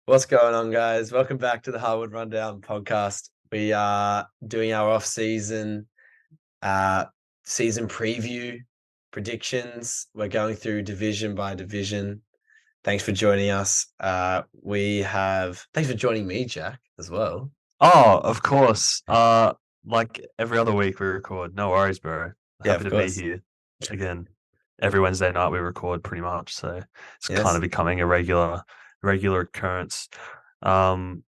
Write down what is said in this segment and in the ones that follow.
What's going on, guys? Welcome back to the Harwood Rundown podcast. We are doing our off-season season preview predictions. We're going through division by division. Thanks for joining us. Thanks for joining me, Jack, as well. Oh, of course. Like every other week we record. No worries, bro. Yeah, Happy of to be course. here again. Every Wednesday night we record pretty much, so it's kind of Yes. becoming a regular occurrence. Um,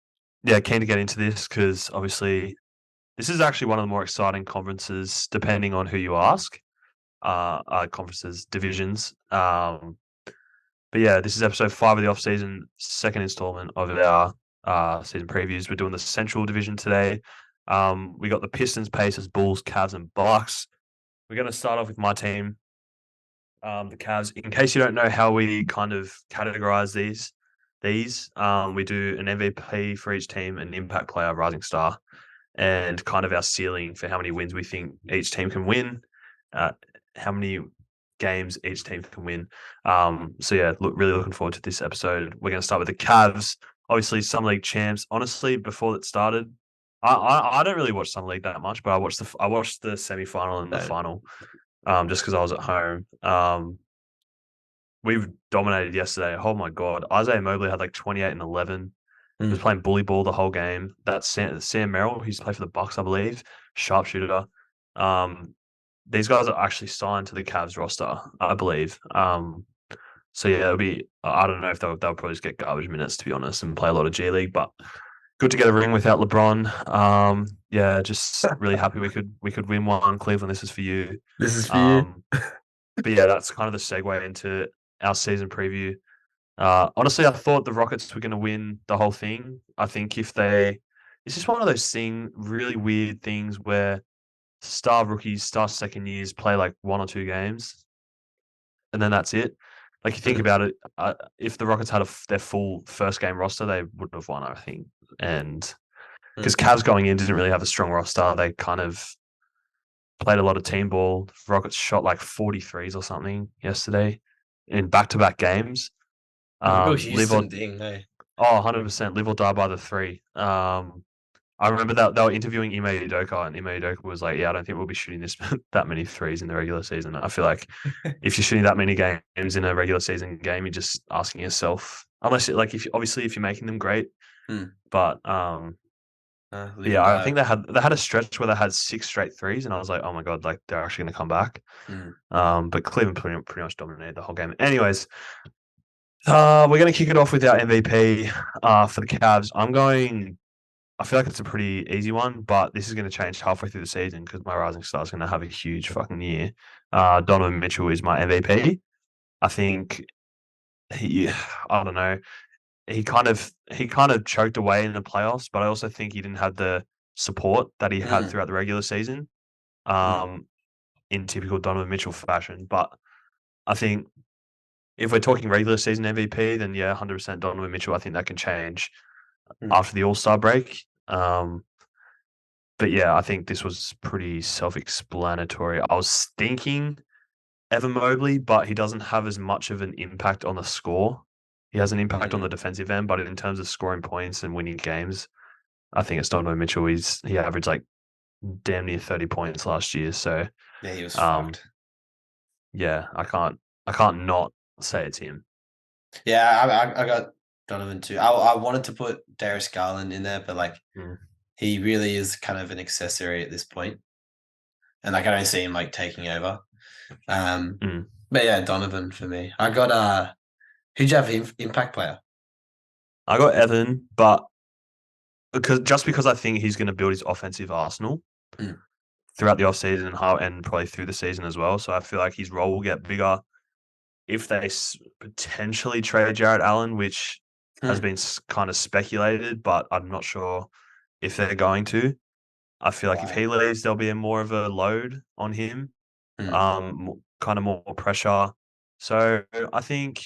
yeah, keen to get into this because obviously this is actually one of the more exciting conferences, depending on who you ask. Conferences, divisions. But yeah, this is episode 5 of the off season, second installment of our season previews. We're doing the Central Division today. We got the Pistons, Pacers, Bulls, Cavs, and Bucks. We're going to start off with my team, the Cavs. In case you don't know how we kind of categorize these, we do an MVP for each team, an impact player, rising star, and kind of our ceiling for how many wins we think each team can win, how many games each team can win. So yeah, really looking forward to this episode. We're going to start with the Cavs, obviously Summer League champs. Honestly, before it started, I don't really watch Summer League that much, but I watched the semi final and the No. final, just because I was at home. We've dominated yesterday. Oh my god, Isaiah Mobley had like 28 and 11. He was Mm. playing bully ball the whole game. That's Sam Merrill. He used to play for the Bucks, I believe. Sharpshooter. Um, these guys are actually signed to the Cavs roster, I believe. So yeah, it'll be. I don't know if they'll probably just get garbage minutes, to be honest, and play a lot of G League. But good to get a ring without LeBron. Yeah, just really happy we could win one. Cleveland, this is for you. This is for you. Um, but yeah, that's kind of the segue into our season preview. Honestly, I thought the Rockets were going to win the whole thing. I think it's just one of those really weird things where star rookies, star second years play like one or two games, and then that's it. Like you think Mm. about it, if the Rockets had their full first game roster, they wouldn't have won, I think. And because Mm. Cavs going in didn't really have a strong roster, they kind of played a lot of team ball. Rockets shot like 43s or something yesterday in back-to-back games. A real Live or Houston thing, hey? 100% live or die by the three. I remember that they were interviewing Ime Udoka, and Ime Udoka was like, "Yeah, I don't think we'll be shooting this that many threes in the regular season." I feel like if you're shooting that many games in a regular season game, you're just asking yourself, unless like if you're making them great, Mm. but Live yeah, and I die. think they had a stretch where they had 6 straight threes, and I was like, "Oh my god, like they're actually going to come back." Mm. But Cleveland pretty much dominated the whole game. Anyways, we're going to kick it off with our MVP for the Cavs. I feel like it's a pretty easy one, but this is going to change halfway through the season because my rising star is going to have a huge fucking year. Donovan Mitchell is my MVP. I think he, I don't know, he kind of choked away in the playoffs, but I also think he didn't have the support that he had Mm. throughout the regular season, Mm. um, in typical Donovan Mitchell fashion. But I think if we're talking regular season MVP, then yeah, 100% Donovan Mitchell. I think that can change Mm. after the All Star break. But yeah, I think this was pretty self-explanatory. I was thinking Evan Mobley, but he doesn't have as much of an impact on the score. He has an impact on Mm. the defensive end, but in terms of scoring points and winning games, I think it's Donovan Mitchell. He averaged like damn near 30 points last year. So Yeah, he was um, fucked. yeah, I can't not say it's him. Yeah, I got Donovan too. I wanted to put Darius Garland in there, but like Mm, he really is kind of an accessory at this point, and like I don't see him like taking over. Um, mm. but yeah, Donovan for me. I got who'd you have impact player? I got Evan, but because I think he's going to build his offensive arsenal Mm. throughout the offseason and probably through the season as well. So I feel like his role will get bigger if they potentially trade Jared Allen, which has Mm. been kind of speculated, but I'm not sure if they're going to. I feel like if Wow. he leaves, there'll be more of a load on him, Mm. kind of more pressure. So I think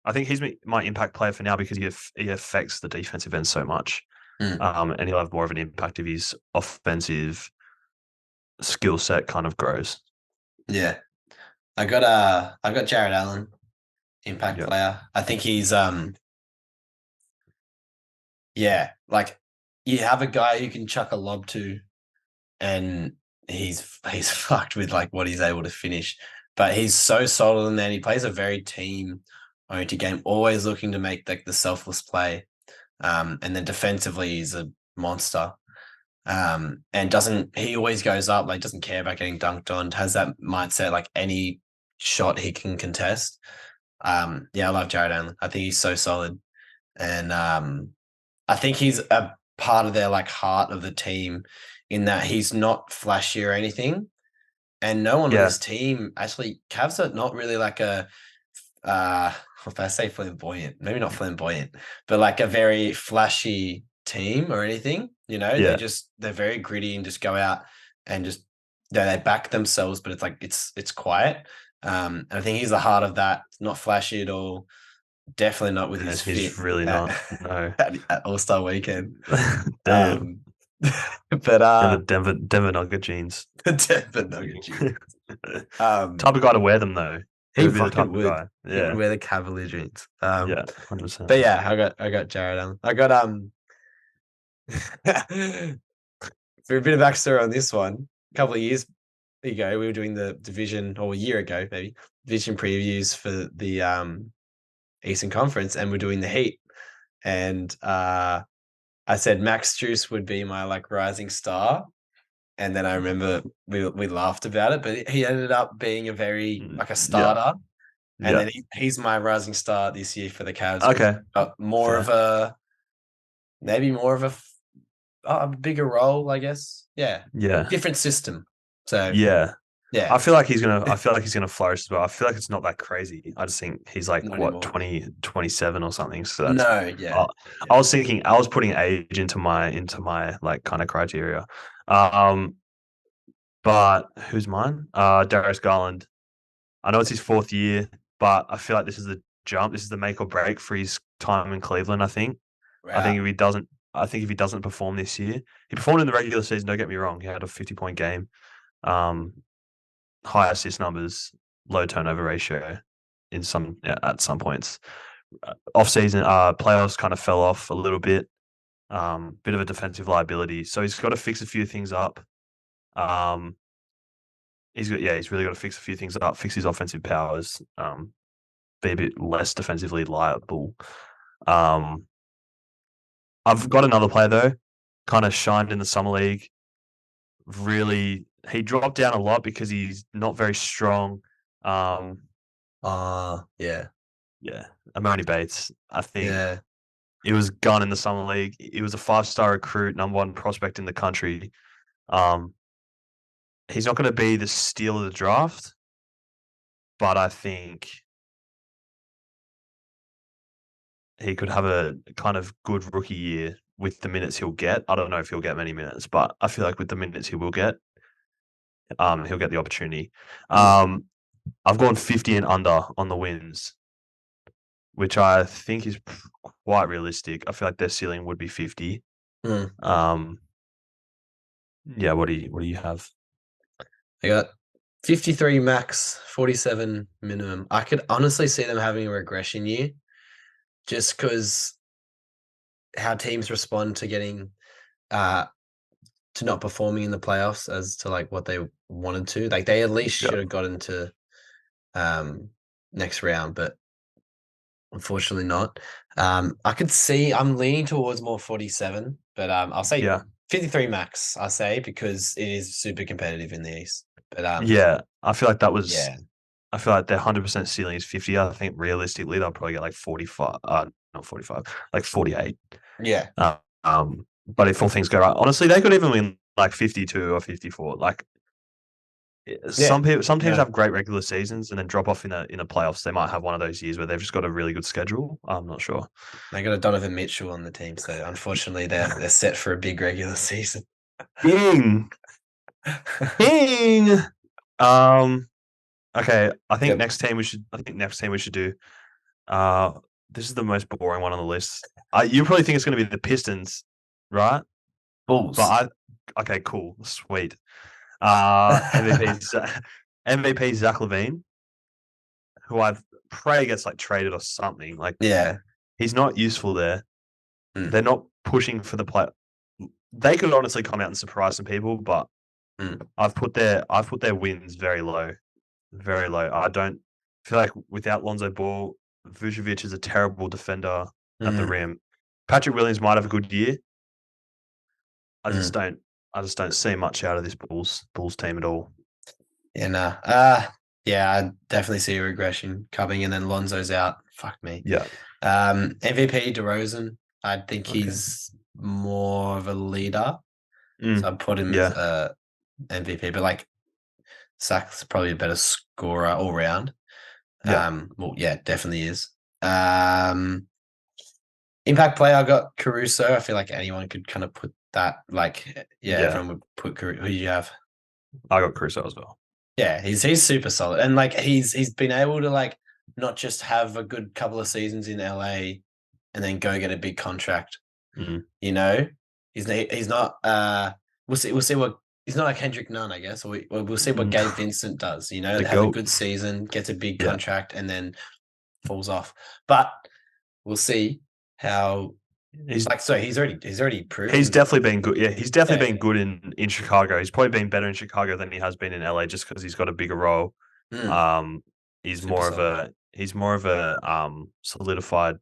he's my impact player for now because he affects the defensive end so much, Mm. and he'll have more of an impact if his offensive skill set kind of grows. Yeah, I got Jared Allen impact Yeah. player. I think he's Yeah, like you have a guy who can chuck a lob to, and he's fucked with like what he's able to finish. But he's so solid in there. And he plays a very team-oriented game, always looking to make like the selfless play. And then defensively, he's a monster. And doesn't he always goes up, like doesn't care about getting dunked on, has that mindset, like any shot he can contest. Yeah, I love Jared Allen. I think he's so solid. And I think he's a part of their like heart of the team in that he's not flashy or anything. And no one on Yeah, this team actually Cavs are not really like a uh if I say flamboyant, maybe not flamboyant, but like a very flashy team or anything. yeah, They're very gritty and just go out and just they back themselves, but it's like it's quiet. And I think he's the heart of that. Not flashy at all. Definitely not with and his he's fit really at, not. No, at All Star Weekend. damn. Um, but Denver Nugget jeans. the Denver Nugget jeans. Um, Type of guy to wear them though. He he would be the fucking type of would. guy. He would Yeah, wear the Cavalier jeans. yeah, 100%. But yeah, I got Jared Allen. I got for a bit of backstory on this one. A couple of years ago, we were doing the division, or a year ago maybe, division previews for the Eastern Conference, and we're doing the Heat. And I said Max Juice would be my like rising star. And then I remember we laughed about it, but he ended up being a very like a Yeah, starter. And yeah. then he's my rising star this year for the Cavs because Okay, he's got more of fair. a maybe more of a bigger role, I guess. Yeah, Yeah, different system. So yeah. yeah, I feel like he's gonna flourish as well. I feel like it's not that crazy. I just think he's like not what anymore. 27 or something. So that's No, yeah, uh, yeah. I was thinking I was putting age into my like kind of criteria. Um, but who's mine? Darius Garland. I know it's his fourth year, but I feel like this is the jump. This is the make or break for his time in Cleveland. I think Wow. if he doesn't, I think if he doesn't perform this year, he performed in the regular season. Don't get me wrong; he had a 50-point game, um, high assist numbers, low turnover ratio, at some points. Off season, playoffs kind of fell off a little bit. Bit of a defensive liability, so he's got to fix a few things up. Um, he's really got to fix a few things up, fix his offensive powers, be a bit less defensively liable. Um, I've got another player though, kind of shined in the summer league. Really, he dropped down a lot because he's not very strong. Um, Yeah, yeah, Amoni Bates. I think yeah. it was gun in the summer league. He was a 5-star recruit, number one prospect in the country. Um, he's not going to be the steal of the draft, but I think he could have a kind of good rookie year with the minutes he'll get. I don't know if he'll get many minutes, but I feel like with the minutes he will get, he'll get the opportunity. Mm, Um, I've gone 50 and under on the wins, which I think is quite realistic. I feel like their ceiling would be 50. mm. Um, yeah, what do you have? I got 53 max, 47 minimum. I could honestly see them having a regression year just because how teams respond to getting uh to not performing in the playoffs as to like what they wanted to. Like they at least Yeah, should have gotten to um next round, but unfortunately not. I could see I'm leaning towards more 47, but I'll say yeah, 53 max, I say, because it is super competitive in the East. But yeah. I feel like that was. yeah. I feel like their 100% ceiling is 50. I think realistically they'll probably get like 45. Not 45, like 48. Yeah. But if all things go right, honestly, they could even win like 52 or 54. Like Yeah. some teams Yeah. have great regular seasons and then drop off in a playoffs. They might have one of those years where they've just got a really good schedule. I'm not sure. They got a Donovan Mitchell on the team, so unfortunately they're set for a big regular season. Ding, ding. Um. Okay. Yep. I think next team we should do. Uh. This is the most boring one on the list. You probably think it's going to be the Pistons, right? But Bulls. okay, cool, sweet. MVP Zach Lavine, who I pray gets like traded or something. Like Yeah. he's not useful there. Mm. They're not. pushing for the play. They could honestly come out and surprise some people, but I've put their wins very low, very low. I don't feel like without Lonzo Ball, Vucevic is a terrible defender at the Mm, rim. Patrick Williams might have a good year. I just mm. don't. I just don't see much out of this Bulls team at all. Yeah, nah. Yeah, I definitely see a regression coming, and then Lonzo's out. Fuck me. Yeah. MVP DeRozan, I think Okay. he's more of a leader, so Mm. I'd put him as Yeah. a MVP. But like Zach's probably a better scorer all round. Yeah. Well, yeah, definitely is. Um, Impact player, I got Caruso. I feel like anyone could kind of put that. Like, yeah, Yeah. everyone would put Caruso. Who do you have? I got Caruso as well. Yeah, he's super solid, and like he's been able to like not just have a good couple of seasons in LA and then go get a big contract. Mm. You know, he's not. We'll see what he's not like Kendrick Nunn, I guess. Or we'll see what Gabe Vincent does. You know, The has a GOAT. good season, gets a big Yeah. contract, and then falls off. But we'll see how. He's Like, so he's already he's proven. definitely been good. Yeah, he's definitely Yeah, been good in Chicago. He's probably been better in Chicago than he has been in LA just because he's got a bigger role. mm, Um, he's super more of solid. a solidified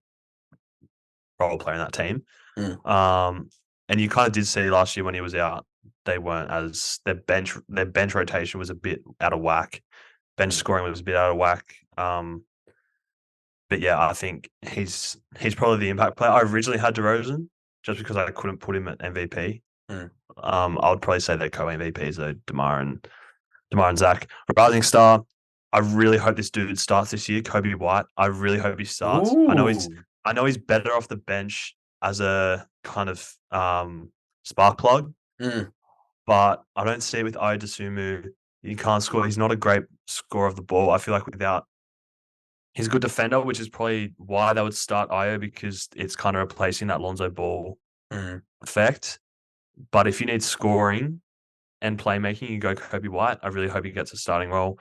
role player in that team. Mm, And you kind of did see last year when he was out, they weren't as their bench rotation was a bit out of whack. Bench mm. scoring was a bit out of whack. But yeah, I think he's probably the impact player. I originally had DeRozan just because I couldn't put him at MVP. Mm. I would probably say they're co-MVPs though, DeMar and Zach. Rising star. I really hope this dude starts this year. Kobe White. I really hope he starts. Ooh. I know he's better off the bench as a kind of spark plug, Mm, but I don't see it with Ayo Dosunmu. He can't score. He's not a great scorer of the ball. I feel like without he's a good defender, which is probably why they would start Ayo because it's kind of replacing that Lonzo Ball mm. effect. But if you need scoring and playmaking, you go Kobe White. I really hope he gets a starting role.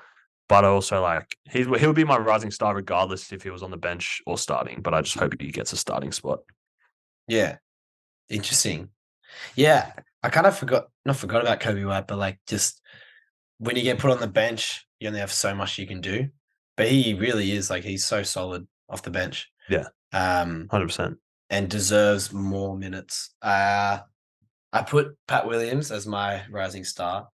But I also like he would be my rising star regardless if he was on the bench or starting. But I just hope he gets a starting spot. Yeah, interesting. Yeah, I kind of not forgot about Kobe White, but like just when you get put on the bench, you only have so much you can do. But he really is like he's so solid off the bench. Yeah, Um, 100%. and deserves more minutes. I put Pat Williams as my rising star,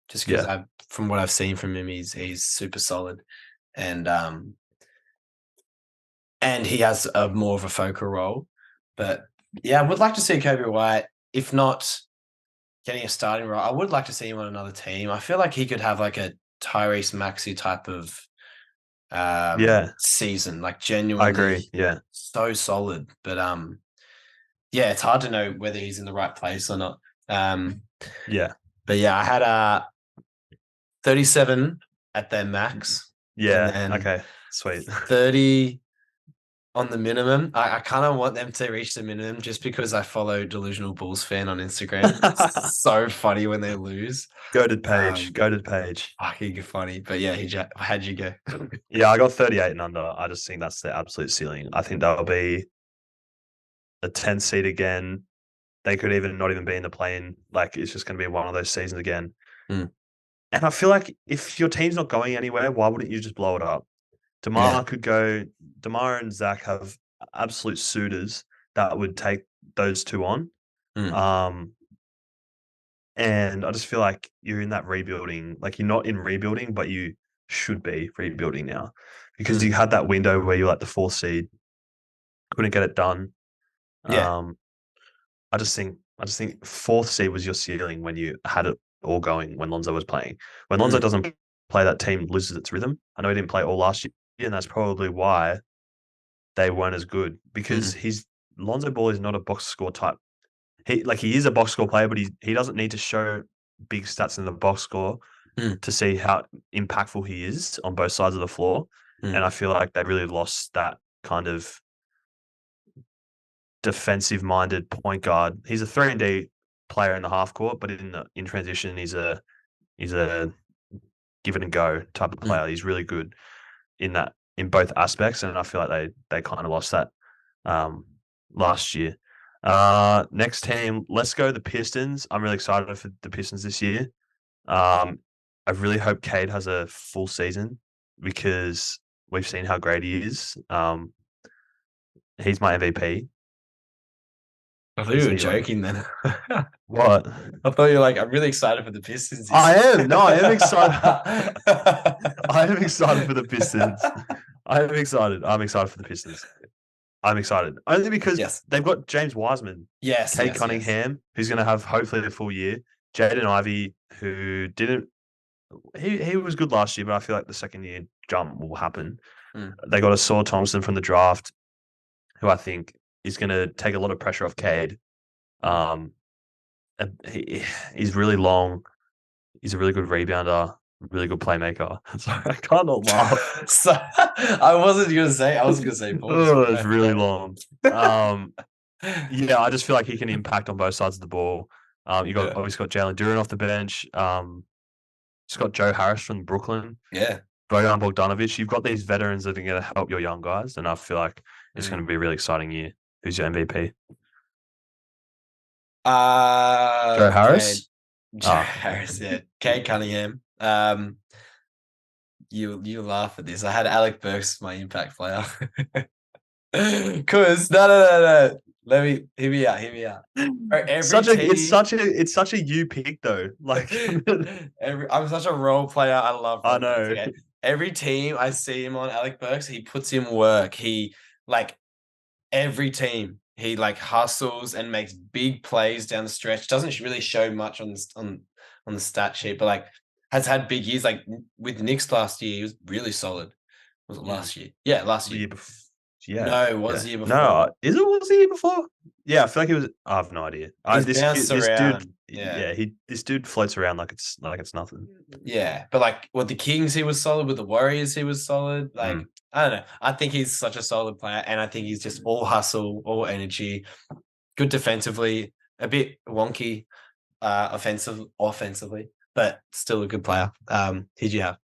just because Yeah, I, from what I've seen from him, he's super solid, and and he has a more of a focal role. But yeah, I would like to see Kobe White, if not getting a starting role. I would like to see him on another team. I feel like he could have like a Tyrese Maxey type of yeah, season, like I agree. genuinely Yeah, so solid. But yeah, it's hard to know whether he's in the right place or not. Um, yeah, but yeah, I had 37 at their max, and yeah. then Okay, sweet. 30 on the minimum. I kind of want them to reach the minimum just because I follow Delusional Bulls fan on Instagram. It's so funny when they lose. Goated page, Um, goated page. fucking funny. But yeah, how'd you go? Yeah, I got 38 and under. I just think that's the absolute ceiling. I think that'll be a 10 seed again. They could even not even be in the play-in. Like it's just going to be one of those seasons again. Mm, And I feel like if your team's not going anywhere, why wouldn't you just blow it up? yeah. Demar could go. Demar and Zach have absolute suitors that would take those two on. Mm, Um, and I just feel like you're in that rebuilding. Like you're not in rebuilding, but you should be rebuilding now because mm, you had that window where you're like the fourth seed, couldn't get it done. yeah. Um, I just think fourth seed was your ceiling when you had it all going when Lonzo was playing. When Lonzo Mm, doesn't play, that team loses its rhythm. I know he didn't play all last year, and that's probably why they weren't as good because mm, he's Lonzo Ball is not a box score type. He is a box score player, but he doesn't need to show big stats in the box score mm, to see how impactful he is on both sides of the floor. mm, And I feel like they really lost that kind of defensive minded point guard. He's a 3-and-D player in the half court, but in transition, he's a give it and go type of mm. player. He's really good in both aspects, and I feel like they kind of lost that um, last year. Next team, let's go the Pistons. I'm really excited for the Pistons this year. I really hope Cade has a full season because we've seen how great he is. He's my MVP. I thought you were joking then. What? I thought you were like, I'm really excited for the Pistons. I am. No, I am excited. I am excited for the Pistons. I am excited. I'm excited for the Pistons. I'm excited only because Yes. they've got James Wiseman, Yes. Cade Yes. Cunningham, who's going to have hopefully a full year. Jaden Ivey, who didn't. He was good last year, but I feel like the second year jump will happen. They got a Saw Thompson from the draft, who I think is going to take a lot of pressure off Cade. And he's really long. He's a really good rebounder, really good playmaker. Sorry, I can't not laugh. So I wasn't gonna say. I was gonna say. Oh, it's really long. Yeah, I just feel like he can impact on both sides of the ball. You got obviously got Jalen Duren off the bench. Just got Joe Harris from Brooklyn. Yeah. Bojan Bogdanovic. You've got these veterans that are going to help your young guys, and I feel like it's going to be a really exciting year. Who's your MVP? Joe Harris. Joe Harris. Yeah. Cade Cunningham. You laugh at this. I had Alec Burks as my impact player. Cause no. Let me hear me out. It's such a you pick though. Like I'm such a role player. I love. I know. Okay. Every team I see him on, Alec Burks, he puts in work. He like every team. He like hustles and makes big plays down the stretch. Doesn't really show much on the stat sheet, but like has had big years. Like with Knicks last year, he was really solid. Was it last year? Yeah, last year. Yeah. No, it was the year before. No, was the year before? Yeah, I feel like it was. I have no idea. This dude, this dude floats around like it's nothing. Yeah, but like with the Kings, he was solid. With the Warriors, he was solid. Like I don't know. I think he's such a solid player, and I think he's just all hustle, all energy, good defensively, a bit wonky, offensively, but still a good player. Who'd you have?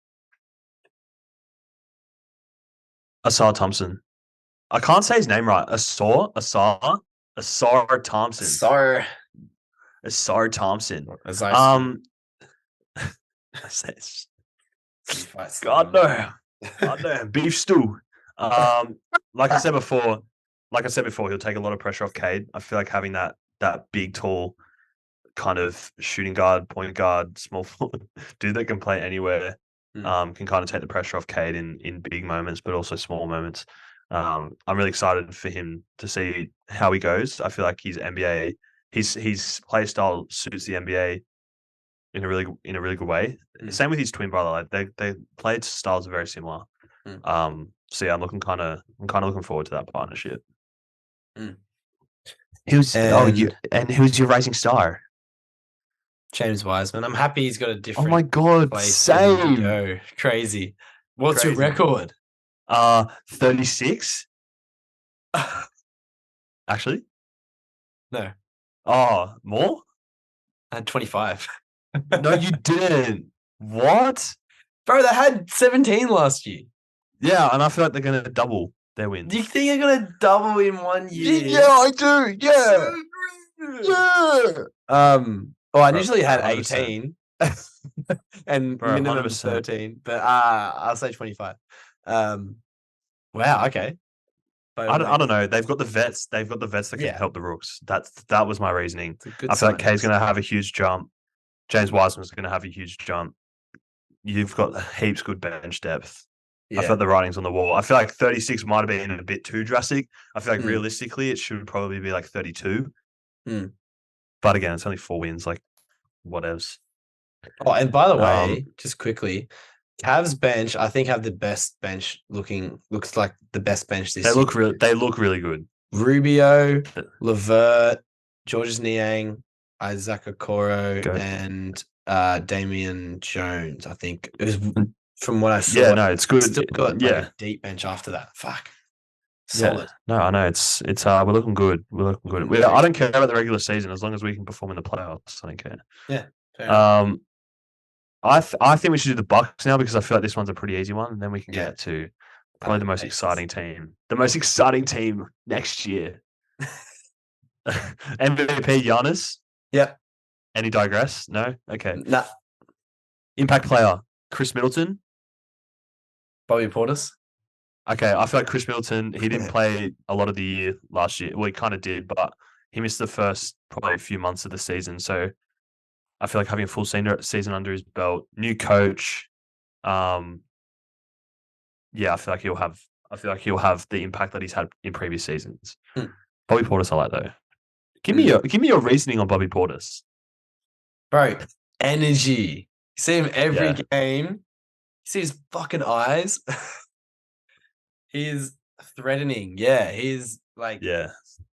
Asar Thompson. I can't say his name right. Asar Thompson. Asar Thompson. God no. Beef stew. Like I said before, he'll take a lot of pressure off Cade. I feel like having that big, tall kind of shooting guard, point guard, small forward dude that can play anywhere, can kind of take the pressure off Cade in big moments, but also small moments. I'm really excited for him to see how he goes. I feel like his NBA, his play style suits the NBA in a really good way. Same with his twin brother. Like they played styles are very similar. So yeah, I'm kind of looking forward to that partnership. Who's your rising star? James Wiseman. I'm happy he's got a different. Oh my god, place same. Go crazy. What's your record? 36. Actually, no. Oh, more? I had 25. No, you didn't. What? Bro, they had 17 last year. Yeah, and I feel like they're going to double their wins. Do you think they're going to double in 1 year? Yeah, I do. Yeah. Well, I initially had 18 and Bro, minimum 100%. 13, but I'll say 25. Wow, okay. But I don't know. They've got the vets. They've got the vets that can help the rooks. That was my reasoning. I feel like Kay's going to have a huge jump. James Wiseman's going to have a huge jump. You've got heaps good bench depth. Yeah. I feel like the writing's on the wall. I feel like 36 might have been a bit too drastic. I feel like realistically it should probably be like 32. But again, it's only 4 wins. Like, whatevs. Oh, and by the way, just quickly, Cavs bench, I think, have the best bench looks like the best bench this year. They look really good. Rubio, Levert, Georges Niang, Isaac Okoro, and Damian Jones. I think it was from what I saw. Yeah, no, it's good. Still got a deep bench after that. Fuck. Solid. Yeah. No, I know it's we're looking good. We're looking good. I don't care about the regular season as long as we can perform in the playoffs. I don't care. Yeah. Fair enough. I think we should do the Bucks now because I feel like this one's a pretty easy one, and then we can get to probably the most exciting team. The most exciting team next year. MVP Giannis. Yep. Any digress? No? Okay. Nah. Impact player, Chris Middleton. Bobby Portis. Okay, I feel like Chris Middleton, he didn't play a lot of the year last year. Well, he kind of did, but he missed the first probably a few months of the season. So I feel like having a full season under his belt, new coach. Um, yeah, I feel like he'll have the impact that he's had in previous seasons. Mm, Bobby Portis, I like though. mm. Give me your reasoning on Bobby Portis. Bro, energy. You see him every Yeah, game. You see his fucking eyes. He's threatening. Yeah, yeah,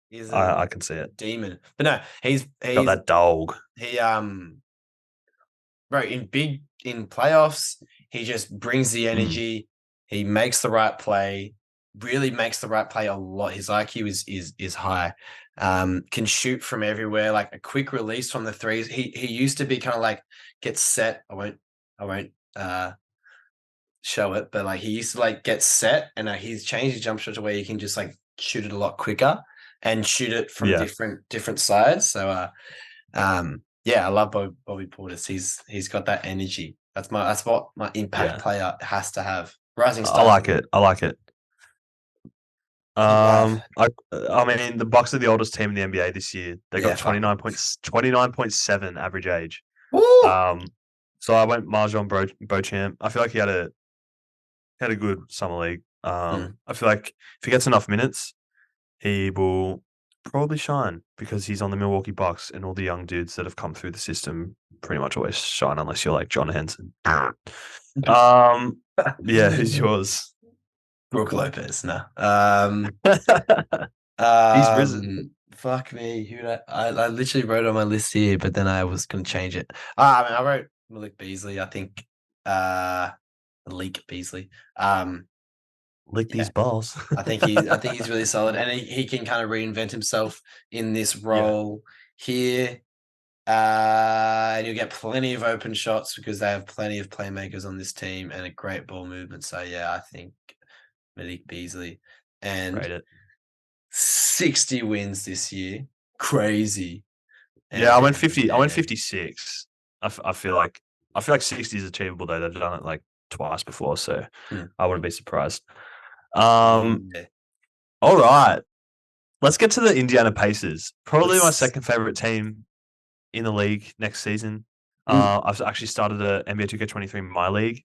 he's a I can see it. demon. But no, Got that dog. he bro, in playoffs, he just brings the Mm, energy. He makes the right play, really makes the right play a lot. His IQ is high. Can shoot from everywhere, like a quick release from the threes. He used to be kind of like get set. I won't show it, but like he used to like get set and he's changed his jump shot to where you can just like shoot it a lot quicker and shoot it from yeah, different sides. So yeah, I love Bobby Portis. He's got that energy. That's what my impact yeah. player has to have. Rising I star for like me. it. I like it. Who do you have? I mean, the Bucks are the oldest team in the NBA this year. They Yeah, got fuck. 29.7 average age. Woo! Um, so I went Marjon Beauchamp. I feel like he had a good summer league. Mm. I feel like if he gets enough minutes, he will probably shine because he's on the Milwaukee Bucks, and all the young dudes that have come through the system pretty much always shine unless you're like John Henson. Yeah, who's yours? Brooke Lopez. No. He's risen. Fuck me. I literally wrote it on my list here, but then I was gonna change it. I mean, I wrote Malik Beasley. I think. Malik Beasley. Lick Yeah. these balls. I think he's really solid, and he can kind of reinvent himself in this Yeah, role here. And you'll get plenty of open shots because they have plenty of playmakers on this team and a great ball movement. So yeah, I think Malik Beasley and rate it. 60 wins this year, crazy. Yeah, I went And 50. I went 56. I feel like 60 is achievable though. They've done it like twice before, so mm, I wouldn't be surprised. Um, yeah, all right. Let's get to the Indiana Pacers. Probably my let's. second favorite team in the league next season. Mm, I've actually started a NBA 2K23 in my league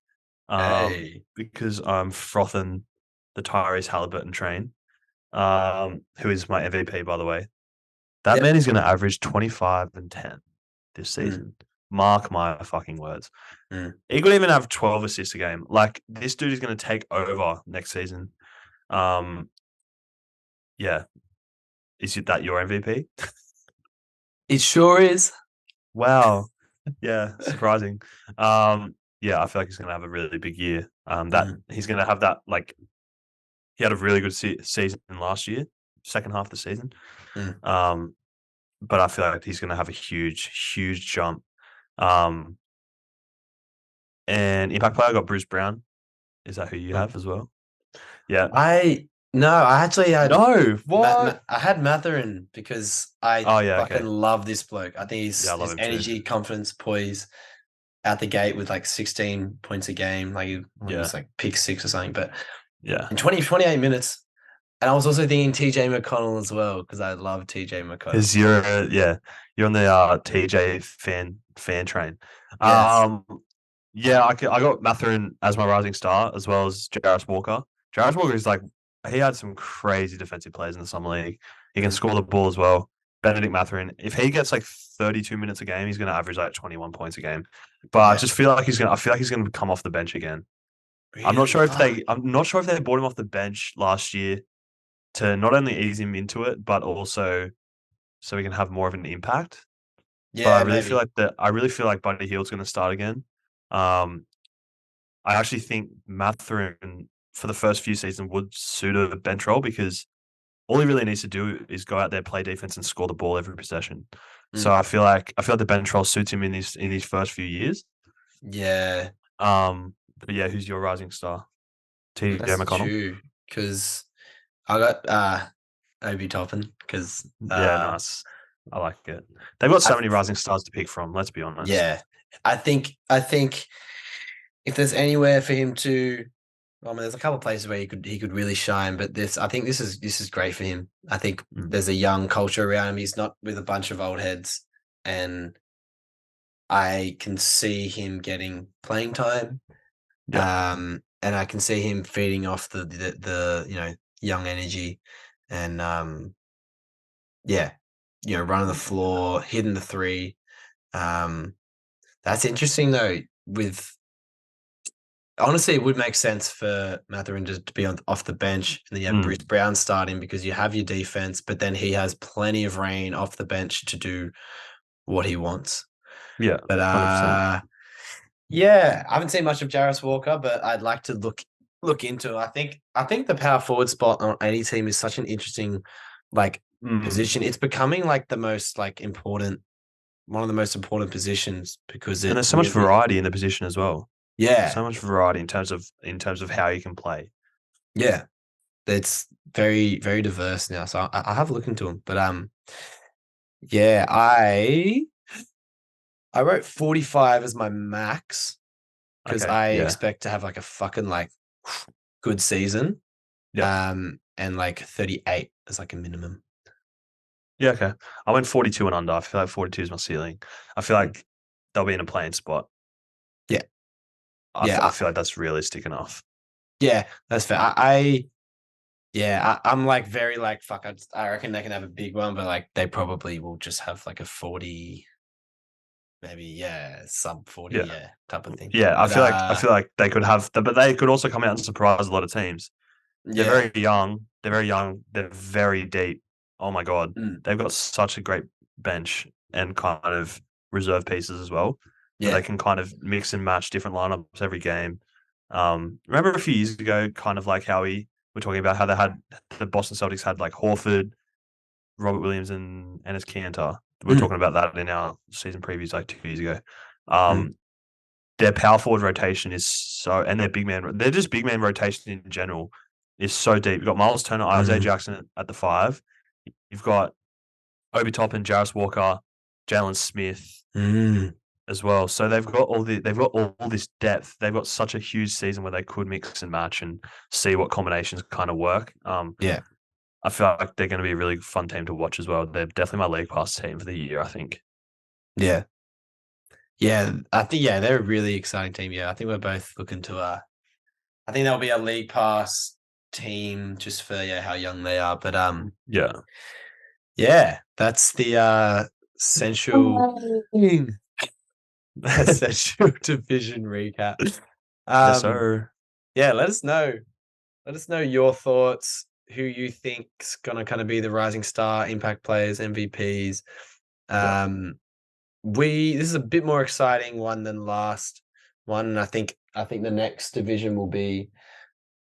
hey, because I'm frothing the Tyrese Halliburton train, who is my MVP, by the way. That yep. man is going to average 25 and 10 this Mm, season. Mark my fucking words. mm. He could even have 12 assists a game. Like, this dude is going to take over next season. Um, yeah. Is that your MVP? It sure is. Wow. Yeah, surprising. Yeah, I feel like he's going to have a really big year. That Mm, he's going to have that like he had a really good season last year, second half of the season. mm, Um, but I feel like he's going to have a huge jump. Um, and impact player got Bruce Brown. Is that who you mm. have as well? Yeah. I no, I actually had No. What? I had Matherin because I Oh yeah. fucking Okay. love this bloke. I think Yeah, I love his him too. energy, confidence, poise out the gate with like 16 points a game. Like he Yeah. was like pick six or something. But Yeah. in 28 minutes, and I was also thinking TJ McConnell as well because I love TJ McConnell. Because you're on the TJ fan train. Yes. Um, yeah, I got Matherin as my rising star as well as Jarris Walker. Jarris Walker is like he had some crazy defensive plays in the summer league. He can Mm, score the ball as well. Benedict Matherin, if he gets like 32 minutes a game, he's going to average like 21 points a game. But I yeah. just feel like I feel like he's going to come off the bench again. Really? Fuck. I'm not sure if they brought him off the bench last year to not only ease him into it, but also so he can have more of an impact. But Yeah, maybe. I really feel like Buddy Hield's going to start again. Um, I actually think Matherin for the first few seasons would suit a bench role because all he really needs to do is go out there, play defense, and score the ball every possession. So Mm, I feel like the bench role suits him in these first few years. yeah. But yeah, who's your rising star? TJ That's McConnell. true because I got Obi Toppin because Yeah, nice. I like it. They've got so I many rising stars to pick from. Let's be honest. yeah, I think if there's anywhere for him to, I mean, there's a couple of places where he could really shine, but I think this is great for him. I think Mm. there's a young culture around him. He's not with a bunch of old heads, and I can see him getting playing time. Yeah, And I can see him feeding off the young energy, and yeah, running the floor, hitting the three. Um, that's interesting though. With honestly, it would make sense for Matherin to be off the bench, and then you have Bruce mm. Brown starting because you have your defense, but then he has plenty of rain off the bench to do what he wants. Yeah, But 100%. yeah, I haven't seen much of Jarris Walker, but I'd like to look into it. I think the power forward spot on any team is such an interesting like Mm. position. It's becoming like the most like important one of the most important positions because And it there's so much really variety in the position as well. yeah, So much variety in terms of how you can play. yeah. It's very, very diverse now. So I have a look into them. But yeah, I wrote 45 as my max because Okay, I yeah, expect to have like a fucking like good season. yeah, And like 38 as like a minimum. yeah. Okay, I went 42 and under. I feel like 42 is my ceiling. I feel Mm. like they'll be in a playing spot. Yeah. I, Yeah. f- I feel like that's realistic enough. Yeah, that's fair. I'm like very like fuck. I reckon they can have a big one, but like they probably will just have like a 40, maybe sub 40, Yeah, type of thing. yeah. I But feel like I feel like they could have, but they could also come out and surprise a lot of teams. They're yeah, very young. They're very young. They're very deep. Oh my god, mm, they've got such a great bench and kind of reserve pieces as well that they yeah, can kind of mix and match different lineups every game. Remember a few years ago, kind of like how we were talking about how the Boston Celtics had like Horford, Robert Williams, and Enes Kanter. We were mm, talking about that in our season previews like 2 years ago. mm, Their power forward rotation is so, and their big man, they're just big man rotation in general is so deep. You've got Miles Turner, Isaiah mm, Jackson at the five. You've got Obi Toppin, Jarris Walker, Jalen Smith mm, as well. So they've got all this depth. They've got such a huge season where they could mix and match and see what combinations kind of work. yeah, I feel like they're going to be a really fun team to watch as well. They're definitely my league pass team for the year, I think. yeah, yeah. I think they're a really exciting team. Yeah, I think we're both looking to I think that'll be a league pass team just for how young they are. But Yeah. yeah, that's the central essential division recap. Yes, Um, sir. yeah, let us know. Let us know your thoughts. Who you think's gonna kind of be the rising star, impact players, MVPs. Yeah. Um, this is a bit more exciting one than last one. And I think the next division will be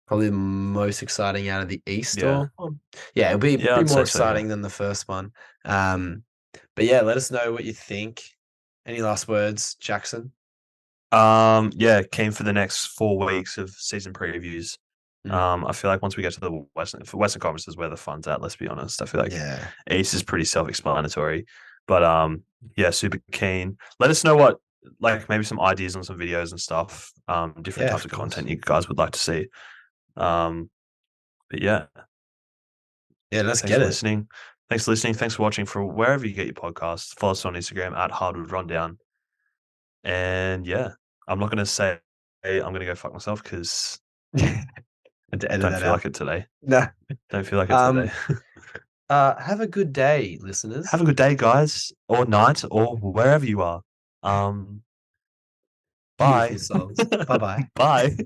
probably the most exciting out of the East. Yeah. Or yeah, it'll be Yeah, be I'd more say so. Yeah. exciting than the first one. Um, but yeah, let us know what you think. Any last words, Jackson? Yeah, came for the next 4 weeks of season previews. Mm, I feel like once we get to the Western Conference is where the fun's at. Let's be honest. I feel like yeah, East is pretty self-explanatory, but yeah, super keen. Let us know what like maybe some ideas on some videos and stuff. Different yeah, types of of course. content you guys would like to see. But yeah, Yeah, let's thanks get for it. listening. Thanks for listening. Thanks for watching from wherever you get your podcasts. Follow us on Instagram at Hardwood Rundown. And yeah, I'm not gonna say hey, I'm gonna go fuck myself because Had to edit don't that feel out. like it today. No. Don't feel like it today. Um, have a good day, listeners. Have a good day, guys, or night, or wherever you are. Um, Beautiful bye. souls. Bye bye. Bye.